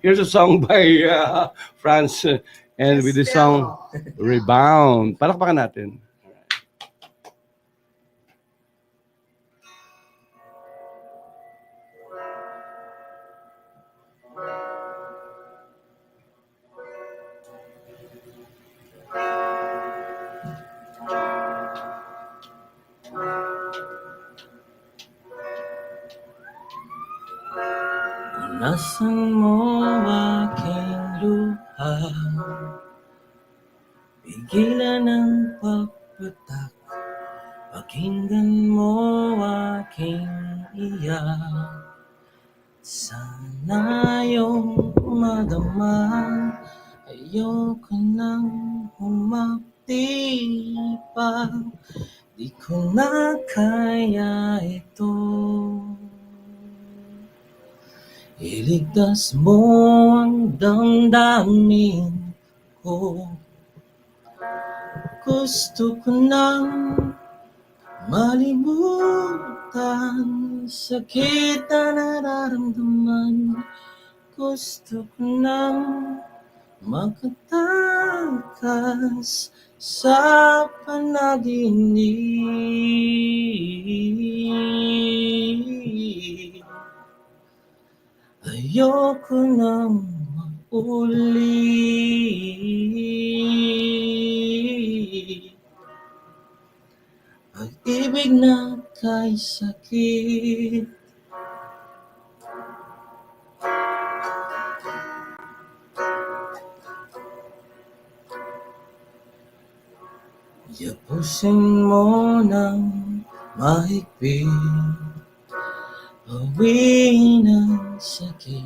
Here's a song by Franz and with the song Rebound. Palakpakan natin. Nasaan mo aking luha? Pigilan ang pagpatak, pakinggan mo aking iyak. Sana yung madama, ayoko nang humapdi pa. Di ko na kaya ito. Iligtas mo ang damdamin ko. Gusto ko nang malimutan sakit na nararamdaman. Gusto ko nang makatakas sa panaginip. Ayoko nang maulit pag-ibig na kay sakit. Yapusin mo ng mahigpit, bawiin ang sakit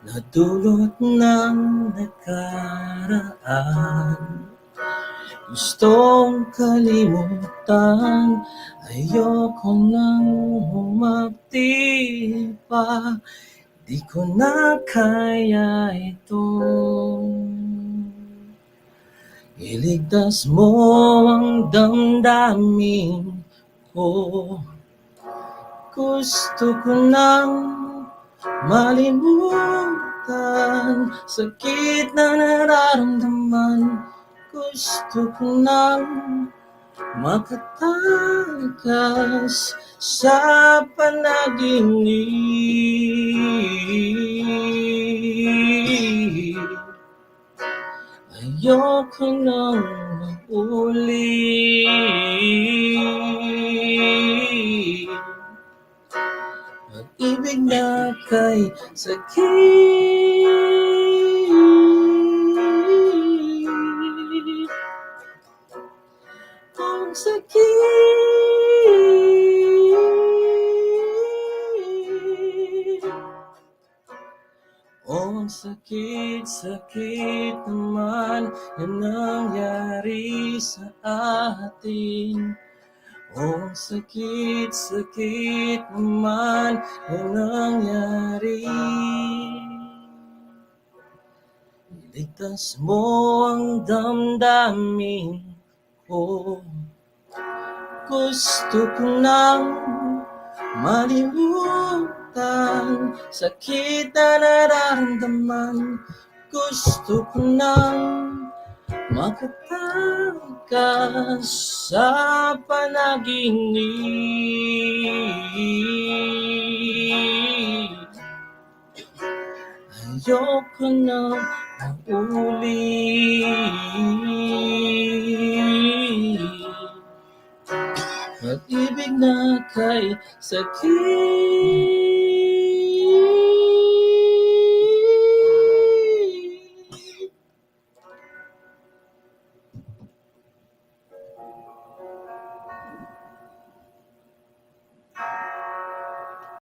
na dulot ng nakaraan. Gustong kalimutan, ayoko nang humapdi pa. Di ko na kaya ito. Iligtas mo ang damdamin ko. Gusto ko nang malimutan sakit na nararamdaman. Gusto ko nang makatakas sa panaginip. Ayoko nang maulit pag-ibig na kay sakit. Ang sakit. Ang sakit, sakit naman yung nangyari sa atin. Ang sakit, sakit naman yung nangyari. Iligtas mo ang damdamin ko. Gusto ko nang malimutan sakit na nararamdaman. Gusto ko nang makatakas sa panaginip. Ayoko nang maulit pag-ibig na kay sakit.